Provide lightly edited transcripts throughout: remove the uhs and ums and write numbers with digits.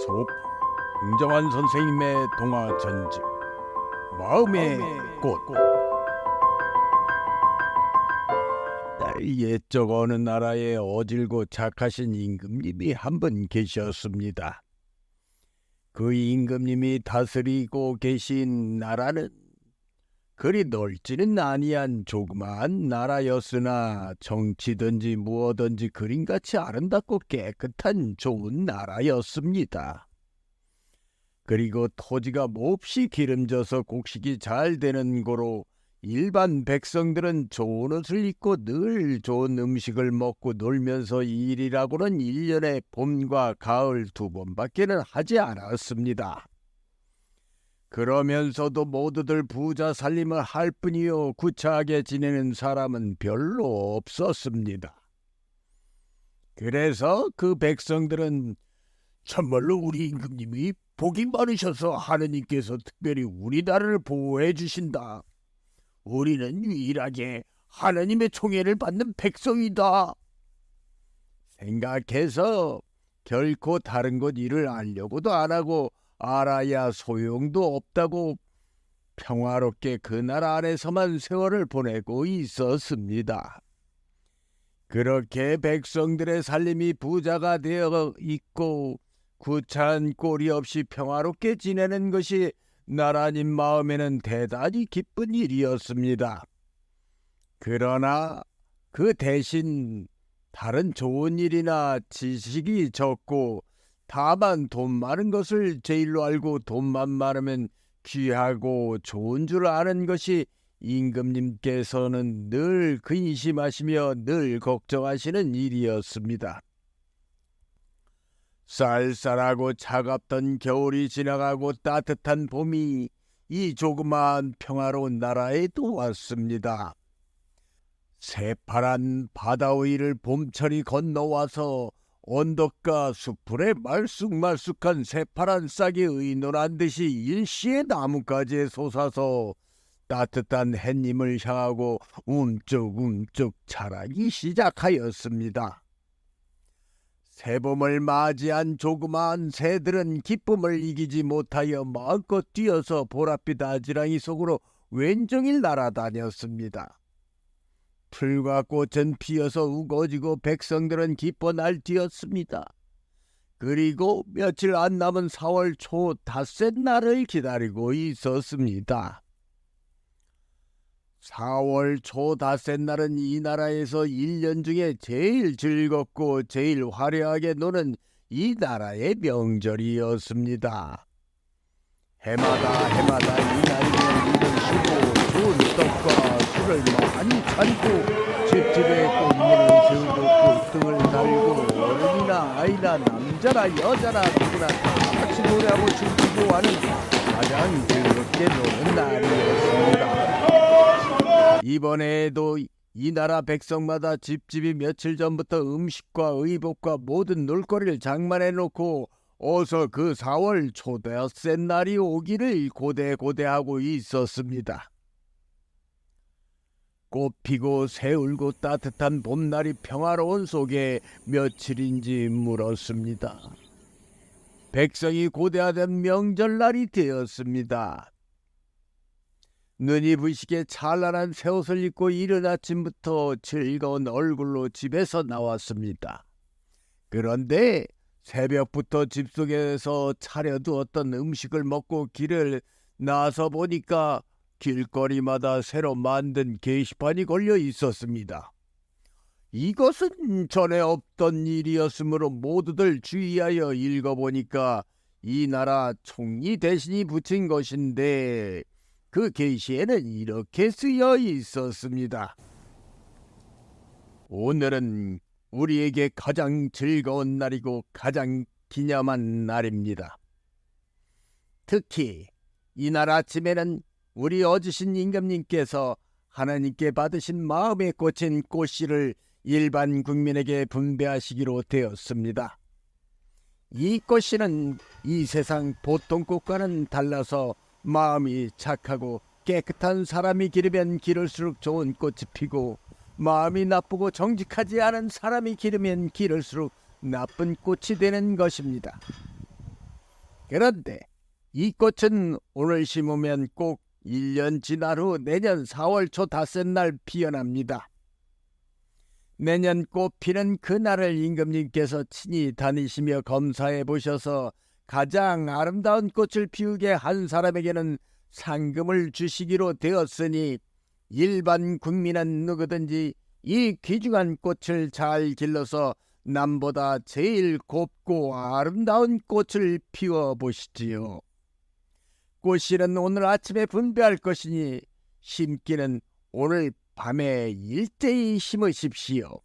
속 흥정환 선생님의 동화 전집 마음의 꽃. 옛적 어느 나라에 어질고 착하신 임금님이 한 분 계셨습니다. 그 임금님이 다스리고 계신 나라는 그리 넓지는 아니한 조그마한 나라였으나 정치든지 무엇든지 그림같이 아름답고 깨끗한 좋은 나라였습니다. 그리고 토지가 몹시 기름져서 곡식이 잘 되는 고로 일반 백성들은 좋은 옷을 입고 늘 좋은 음식을 먹고 놀면서 일이라고는 1년에 봄과 가을 2번밖에는 하지 않았습니다. 그러면서도 모두들 부자 살림을 할 뿐이요 구차하게 지내는 사람은 별로 없었습니다. 그래서 그 백성들은 참말로 우리 임금님이 복이 많으셔서 하느님께서 특별히 우리나라를 보호해 주신다. 우리는 유일하게 하나님의 총애를 받는 백성이다 생각해서 결코 다른 곳 일을 알려고도 안 하고 알아야 소용도 없다고 평화롭게 그 나라 안에서만 세월을 보내고 있었습니다. 그렇게 백성들의 살림이 부자가 되어 있고 구차한 꼴이 없이 평화롭게 지내는 것이 나라님 마음에는 대단히 기쁜 일이었습니다. 그러나 그 대신 다른 좋은 일이나 지식이 적고 다만 돈 많은 것을 제일로 알고 돈만 많으면 귀하고 좋은 줄 아는 것이 임금님께서는 늘 근심하시며 늘 걱정하시는 일이었습니다. 쌀쌀하고 차갑던 겨울이 지나가고 따뜻한 봄이 이 조그마한 평화로운 나라에 또 왔습니다. 새파란 바다 위를 봄철이 건너와서 언덕과 수풀에 말쑥말쑥한 새파란 싹이 의논한 듯이 일시에 나뭇가지에 솟아서 따뜻한 햇님을 향하고 움쩍움쩍 자라기 시작하였습니다. 새봄을 맞이한 조그마한 새들은 기쁨을 이기지 못하여 마음껏 뛰어서 보랏빛 아지랑이 속으로 웬종일 날아다녔습니다. 풀과 꽃은 피어서 우거지고 백성들은 기뻐 날뛰었습니다. 그리고 며칠 안 남은 4월 초 닷새 날을 기다리고 있었습니다. 4월 초 닷새 날은 이 나라에서 1년 중에 제일 즐겁고 제일 화려하게 노는 이 나라의 명절이었습니다. 해마다 이 날이면 일을 쉬고 좋은 떡과 술을 많이 차리고 집집에 꽃문을 세우고 꽃등을 달고 어른이나 아이나 남자나 여자나 누구나 다 같이 노래하고 춤추고 하는 가장 즐겁게 노는 날이었습니다. 이번에도 이 나라 백성마다 집집이 며칠 전부터 음식과 의복과 모든 놀거리를 장만해 놓고 어서 그 4월 초닷새 날이 오기를 고대고대하고 있었습니다. 꽃피고 새 울고 따뜻한 봄날이 평화로운 속에 며칠인지 물었습니다. 백성이 고대하던 명절날이 되었습니다. 눈이 부시게 찬란한 새옷을 입고 이른 아침부터 즐거운 얼굴로 집에서 나왔습니다. 그런데 새벽부터 집 속에서 차려두었던 음식을 먹고 길을 나서 보니까 길거리마다 새로 만든 게시판이 걸려 있었습니다. 이것은 전에 없던 일이었으므로 모두들 주의하여 읽어보니까 이 나라 총리 대신이 붙인 것인데 그 게시에는 이렇게 쓰여 있었습니다. 오늘은 우리에게 가장 즐거운 날이고 가장 기념한 날입니다. 특히 이날 아침에는 우리 어주신 임금님께서 하나님께 받으신 마음에 꽂힌 꽃씨를 일반 국민에게 분배하시기로 되었습니다. 이 꽃씨는 이 세상 보통 꽃과는 달라서 마음이 착하고 깨끗한 사람이 기르면 기를수록 좋은 꽃이 피고 마음이 나쁘고 정직하지 않은 사람이 기르면 기를수록 나쁜 꽃이 되는 것입니다. 그런데 이 꽃은 오늘 심으면 꼭 1년 지난 후 내년 4월 초 닷새 날 피어납니다. 내년 꽃 피는 그날을 임금님께서 친히 다니시며 검사해 보셔서 가장 아름다운 꽃을 피우게 한 사람에게는 상금을 주시기로 되었으니 일반 국민은 누구든지 이 귀중한 꽃을 잘 길러서 남보다 제일 곱고 아름다운 꽃을 피워 보시지요. 꽃씨는 오늘 아침에 분배할 것이니 심기는 오늘 밤에 일제히 심으십시오.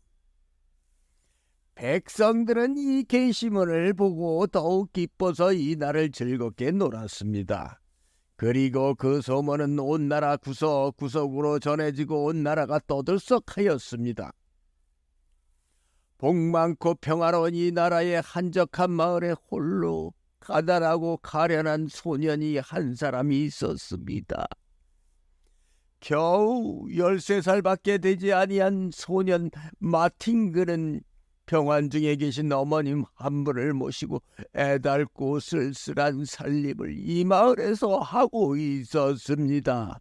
백성들은 이 게시문을 보고 더욱 기뻐서 이 날을 즐겁게 놀았습니다. 그리고 그 소문은 온 나라 구석구석으로 전해지고 온 나라가 떠들썩하였습니다. 복 많고 평화로운 이 나라의 한적한 마을에 홀로 가난하고 가련한 소년이 한 사람이 있었습니다. 겨우 13살밖에 되지 아니한 소년 마틴그는 병환 중에 계신 어머님 한 분을 모시고 애달고 쓸쓸한 살림을 이 마을에서 하고 있었습니다.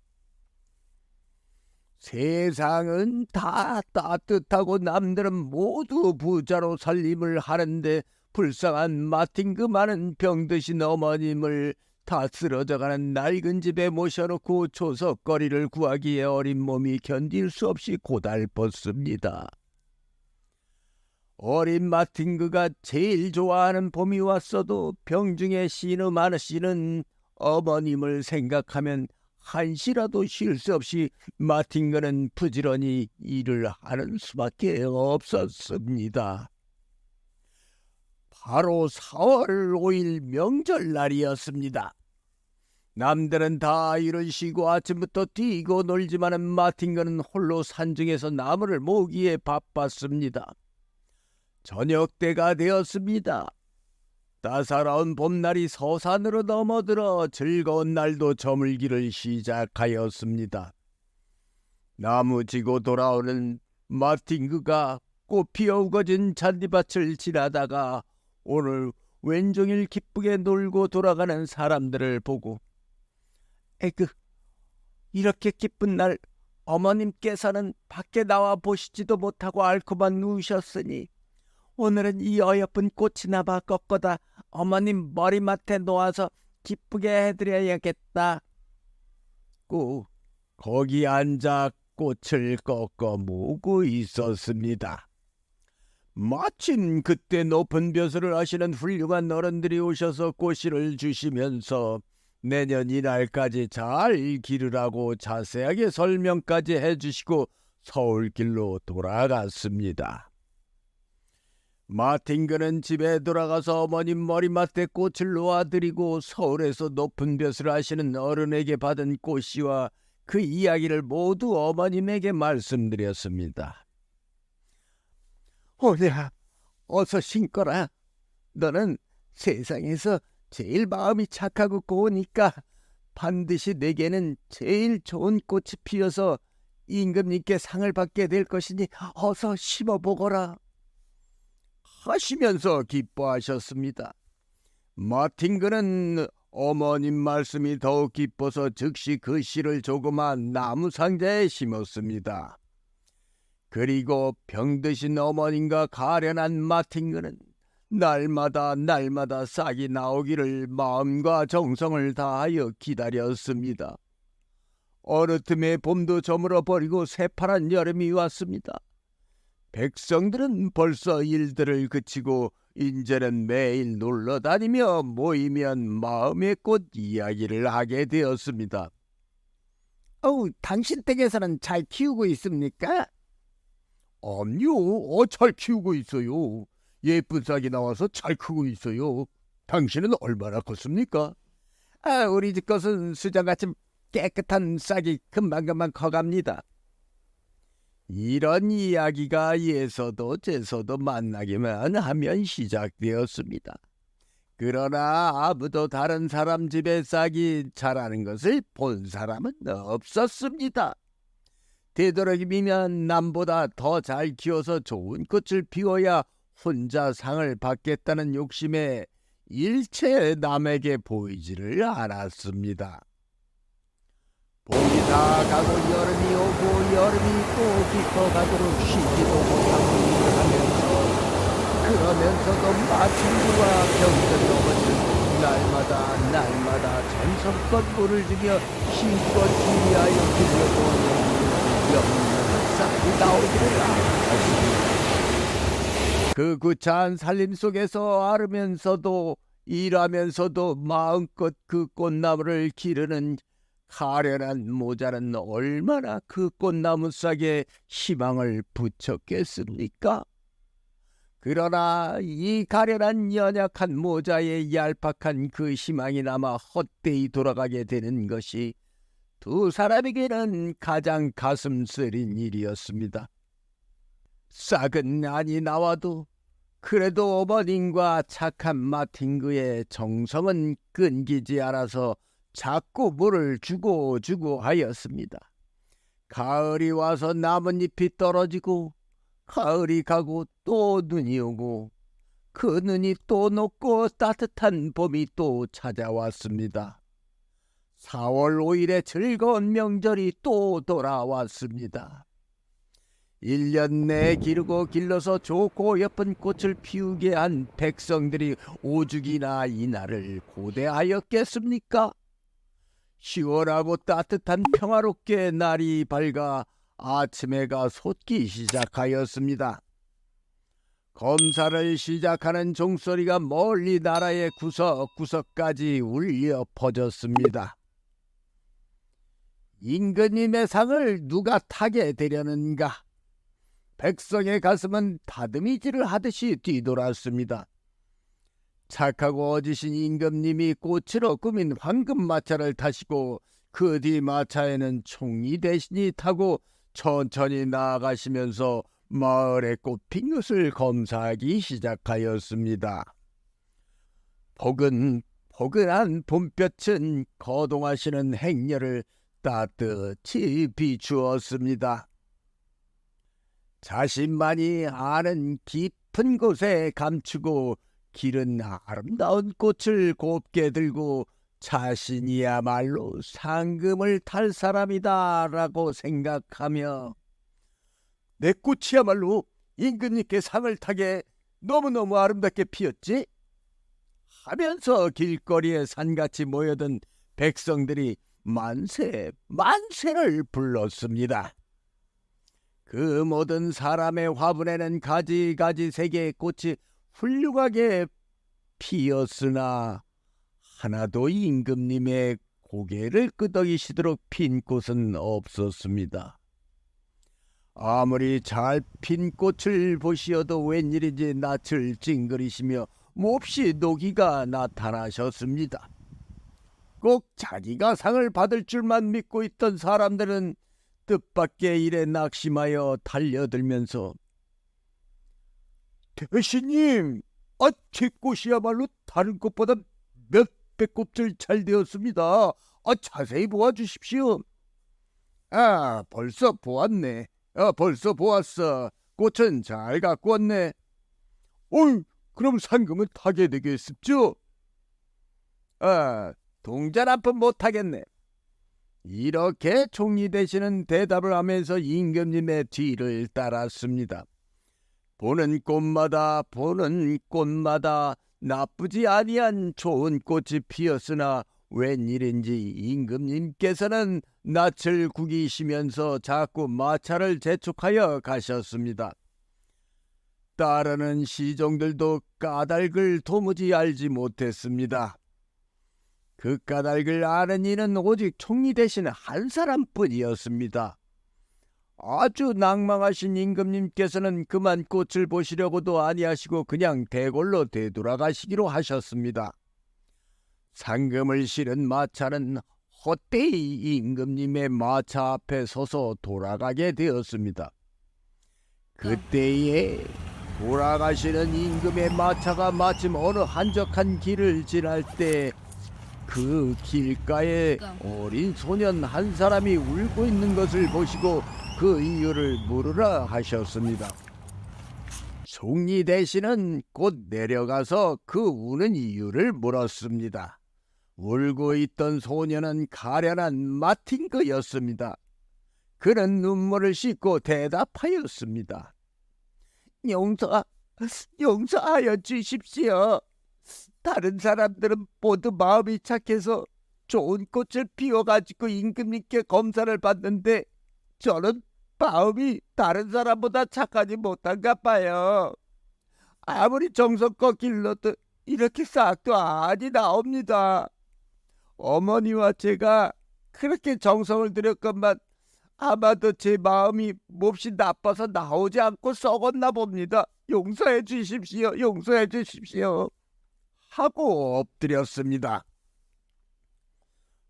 세상은 다 따뜻하고 남들은 모두 부자로 살림을 하는데 불쌍한 마틴그만은 병드신 어머님을 다 쓰러져가는 낡은 집에 모셔놓고 조석거리를 구하기에 어린 몸이 견딜 수 없이 고달팠습니다. 어린 마틴그가 제일 좋아하는 봄이 왔어도 병중에 신음하시는 어머님을 생각하면 한시라도 쉴 수 없이 마틴그는 부지런히 일을 하는 수밖에 없었습니다. 바로 4월 5일 명절날이었습니다. 남들은 다 일을 쉬고 아침부터 뛰고 놀지만은 마틴그는 홀로 산중에서 나무를 모으기에 바빴습니다. 저녁 때가 되었습니다. 따사로운 봄날이 서산으로 넘어들어 즐거운 날도 저물기를 시작하였습니다. 나무지고 돌아오는 마틴그가 꽃피 우거진 잔디밭을 지나다가 오늘 왼종일 기쁘게 놀고 돌아가는 사람들을 보고 에그, 이렇게 기쁜 날 어머님께서는 밖에 나와 보시지도 못하고 앓고만 누우셨으니 오늘은 이 어여쁜 꽃이나마 꺾어다 어머님 머리맡에 놓아서 기쁘게 해드려야겠다. 꼭 거기 앉아 꽃을 꺾어 모으고 있었습니다. 마침 그때 높은 벼슬을 하시는 훌륭한 어른들이 오셔서 꽃씨를 주시면서 내년 이날까지 잘 기르라고 자세하게 설명까지 해주시고 서울길로 돌아갔습니다. 마틴그는 집에 돌아가서 어머님 머리맡에 꽃을 놓아드리고 서울에서 높은 벼슬을 하시는 어른에게 받은 꽃씨와 그 이야기를 모두 어머님에게 말씀드렸습니다. 오늘아, 어서 신거라. 너는 세상에서 제일 마음이 착하고 고우니까 반드시 내게는 제일 좋은 꽃이 피어서 임금님께 상을 받게 될 것이니 어서 심어보거라 하시면서 기뻐하셨습니다. 마틴그는 어머님 말씀이 더욱 기뻐서 즉시 그 씨를 조그만 나무 상자에 심었습니다. 그리고 병드신 어머님과 가련한 마틴그는 날마다 싹이 나오기를 마음과 정성을 다하여 기다렸습니다. 어느 틈에 봄도 저물어 버리고 새파란 여름이 왔습니다. 백성들은 벌써 일들을 그치고 이제는 매일 놀러다니며 모이면 마음의 꽃 이야기를 하게 되었습니다. 당신 댁에서는 잘 키우고 있습니까? 아니요, 잘 키우고 있어요. 예쁜 싹이 나와서 잘 크고 있어요. 당신은 얼마나 컸습니까? 우리 집 것은 수정같이 깨끗한 싹이 금방금방 커갑니다. 이런 이야기가 예서도 재서도 만나기만 하면 시작되었습니다. 그러나 아무도 다른 사람 집의 싹이 자라는 것을 본 사람은 없었습니다. 되도록이면 남보다 더 잘 키워서 좋은 꽃을 피워야 혼자 상을 받겠다는 욕심에 일체 남에게 보이지를 않았습니다. 봄이 다 가고 여름이 오고 여름이 또 깊어가도록 쉬지도 못하고 일을 그러면서도 마침구와 병든 어머니는 날마다 정성껏 물을 주며 힘껏 준비하여 주려고 영혼을 싹이 나오기를 하십니다. 그 구차한 살림 속에서 앓으면서도 일하면서도 마음껏 그 꽃나무를 기르는 가련한 모자는 얼마나 그 꽃나무 싹에 희망을 붙였겠습니까? 그러나 이 가련한 연약한 모자의 얄팍한 그 희망이 남아 헛되이 돌아가게 되는 것이 두 사람에게는 가장 가슴 쓰린 일이었습니다. 싹은 많이 나와도 그래도 어머님과 착한 마틴그의 정성은 끊기지 않아서 자꾸 물을 주고 하였습니다. 가을이 와서 나뭇잎이 떨어지고 가을이 가고 또 눈이 오고 그 눈이 또 녹고 따뜻한 봄이 또 찾아왔습니다. 4월 5일의 즐거운 명절이 또 돌아왔습니다. 1년 내에 기르고 길러서 좋고 예쁜 꽃을 피우게 한 백성들이 오죽이나 이 날을 고대하였겠습니까? 시원하고 따뜻한 평화롭게 날이 밝아 아침해가 솟기 시작하였습니다. 검사를 시작하는 종소리가 멀리 나라의 구석구석까지 울려 퍼졌습니다. 임금님의 상을 누가 타게 되려는가? 백성의 가슴은 다듬이질을 하듯이 뒤돌았습니다. 착하고 어지신 임금님이 꽃으로 꾸민 황금마차를 타시고 그 뒤 마차에는 총리 대신이 타고 천천히 나아가시면서 마을의 꽃핀 것을 검사하기 시작하였습니다. 포근한 봄볕은 거동하시는 행렬을 따뜻히 비추었습니다. 자신만이 아는 깊은 곳에 감추고 기른 아름다운 꽃을 곱게 들고 자신이야말로 상금을 탈 사람이다 라고 생각하며 내 꽃이야말로 임금님께 상을 타게 너무너무 아름답게 피었지? 하면서 길거리에 산같이 모여든 백성들이 만세를 불렀습니다. 그 모든 사람의 화분에는 가지가지 색의 꽃이 훌륭하게 피었으나 하나도 임금님의 고개를 끄덕이시도록 핀 꽃은 없었습니다. 아무리 잘 핀 꽃을 보시어도 웬일인지 낯을 찡그리시며 몹시 노기가 나타나셨습니다. 꼭 자기가 상을 받을 줄만 믿고 있던 사람들은 뜻밖의 일에 낙심하여 달려들면서 대신님, 제 꽃이야말로 다른 꽃보다 몇 배꼽들 잘 되었습니다. 자세히 보아주십시오. 벌써 보았네. 벌써 보았어. 꽃은 잘 갖고 왔네. 그럼 상금은 타게 되겠습죠? 동전 한 푼 못 타겠네. 이렇게 총리 되시는 대답을 하면서 임금님의 뒤를 따랐습니다. 보는 꽃마다 나쁘지 아니한 좋은 꽃이 피었으나 웬일인지 임금님께서는 낯을 구기시면서 자꾸 마차를 재촉하여 가셨습니다. 따르는 시종들도 까닭을 도무지 알지 못했습니다. 그 까닭을 아는 이는 오직 총리 대신 한 사람뿐이었습니다. 아주 낭망하신 임금님께서는 그만 꽃을 보시려고도 아니하시고 그냥 대궐로 되돌아가시기로 하셨습니다. 상금을 실은 마차는 헛되이 임금님의 마차 앞에 서서 돌아가게 되었습니다. 그때에 돌아가시는 임금의 마차가 마침 어느 한적한 길을 지날 때 그 길가에 어린 소년 한 사람이 울고 있는 것을 보시고 그 이유를 물으라 하셨습니다. 총리 대신은 곧 내려가서 그 우는 이유를 물었습니다. 울고 있던 소녀는 가련한 마틴그였습니다. 그는 눈물을 씻고 대답하였습니다. 용서하여 주십시오. 다른 사람들은 모두 마음이 착해서 좋은 꽃을 피워가지고 임금님께 검사를 받는데 저는 마음이 다른 사람보다 착하지 못한가 봐요. 아무리 정성껏 길러도 이렇게 싹도 아니 나옵니다. 어머니와 제가 그렇게 정성을 들였건만 아마도 제 마음이 몹시 나빠서 나오지 않고 썩었나 봅니다. 용서해 주십시오. 용서해 주십시오. 하고 엎드렸습니다.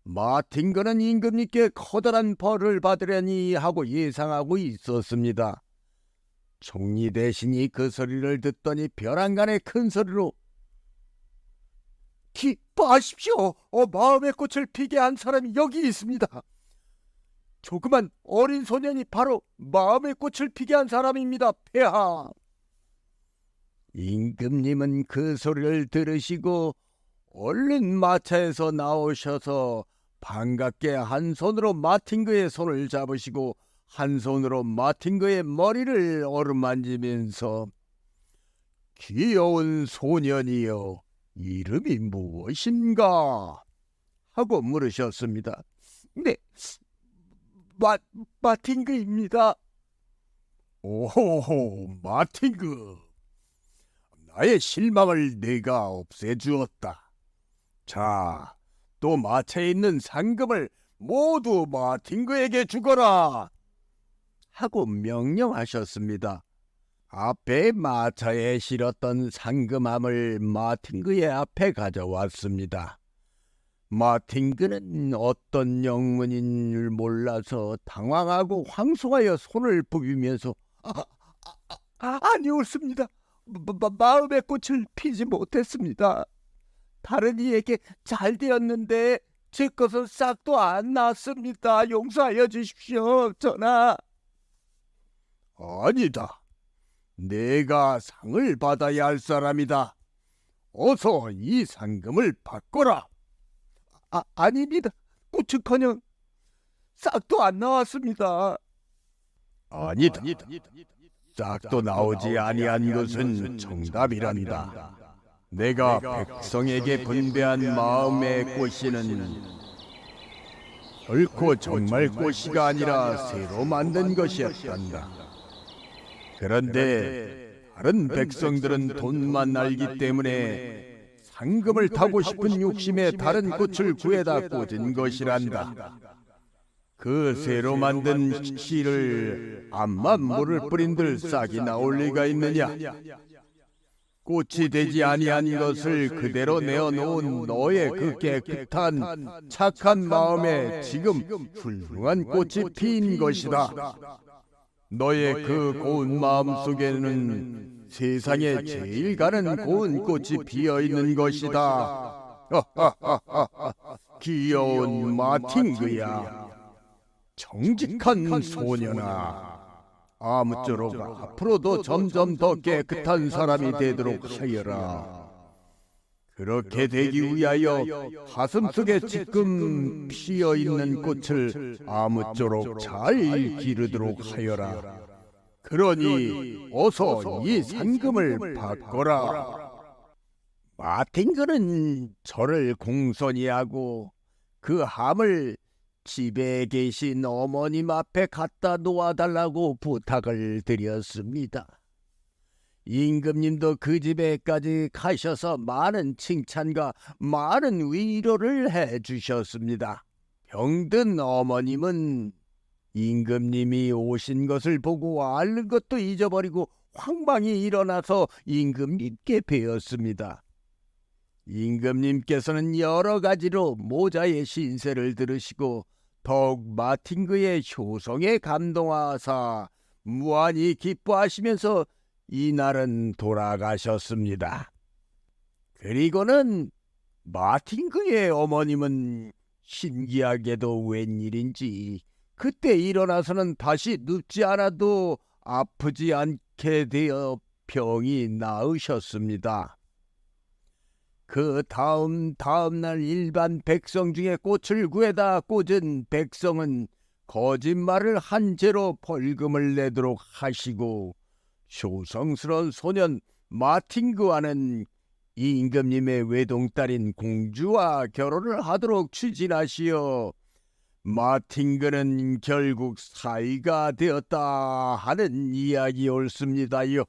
마틴거는 임금님께 커다란 벌을 받으려니 하고 예상하고 있었습니다. 총리 대신이 그 소리를 듣더니 벼랑간의 큰 소리로 기뻐하십시오. 마음의 꽃을 피게 한 사람이 여기 있습니다. 조그만 어린 소년이 바로 마음의 꽃을 피게 한 사람입니다. 폐하. 임금님은 그 소리를 들으시고 얼른 마차에서 나오셔서 반갑게 한 손으로 마틴그의 손을 잡으시고 한 손으로 마틴그의 머리를 어루만지면서 귀여운 소년이여, 이름이 무엇인가? 하고 물으셨습니다. 네, 마틴그입니다. 오호, 마틴그. 나의 실망을 내가 없애주었다. 자, 또 마차에 있는 상금을 모두 마틴그에게 주거라. 하고 명령하셨습니다. 앞에 마차에 실었던 상금함을 마틴그의 앞에 가져왔습니다. 마틴그는 어떤 영문인 줄 몰라서 당황하고 황송하여 손을 부비면서 아니었습니다. 마음의 꽃을 피지 못했습니다. 다른 이에게 잘 되었는데 제 것은 싹도 안 났습니다. 용서하여 주십시오, 전하. 아니다. 내가 상을 받아야 할 사람이다. 어서 이 상금을 바꿔라. 아닙니다. 꽃은커녕 싹도 안 나왔습니다. 아니다. 싹도 나오지 아니한 것은 정답이란다. 내가 백성에게 분배한 마음의 꽃씨는 결코 정말 꽃씨가 아니라 새로 만든 것이었단다. 그런데 다른 백성들은 돈만 알기 때문에 상금을 타고 싶은 욕심에 다른 꽃을 구해다 꽂은 것이란다. 그 새로 만든 씨를 암만 물을 뿌린들 싹이 나올 리가 있느냐? 꽃이 되지 아니한 것을 그대로 내어놓은 너의 그 깨끗한 착한 마음에 지금 훌륭한 꽃이 피인 것이다. 너의 그 고운 마음 속에는 세상에 제일 가는 고운 꽃이 피어있는 것이다. 귀여운 마틴그야. 정직한 소년아. 아무쪼록 앞으로도 점점 더 깨끗한 사람이 되도록 하여라. 그렇게 되기 위하여 가슴속에 지금 피어있는 꽃을 아무쪼록 잘 기르도록 하여라. 그러니 어서 이 상금을 바꿔라. 마틴그는 저를 공손히 하고 그 함을 집에 계신 어머님 앞에 갖다 놓아달라고 부탁을 드렸습니다. 임금님도 그 집에까지 가셔서 많은 칭찬과 많은 위로를 해주셨습니다. 병든 어머님은 임금님이 오신 것을 보고 앓는 것도 잊어버리고 황망히 일어나서 임금님께 배웠습니다. 임금님께서는 여러 가지로 모자의 신세를 들으시고 더욱 마틴그의 효성에 감동하사 무한히 기뻐하시면서 이날은 돌아가셨습니다. 그리고는 마틴그의 어머님은 신기하게도 웬일인지 그때 일어나서는 다시 눕지 않아도 아프지 않게 되어 병이 나으셨습니다. 그 다음날 일반 백성 중에 꽃을 구해다 꽂은 백성은 거짓말을 한 채로 벌금을 내도록 하시고 쇼성스러운 소년 마틴그와는 이 임금님의 외동딸인 공주와 결혼을 하도록 추진하시어 마틴그는 결국 사위가 되었다 하는 이야기 옳습니다요.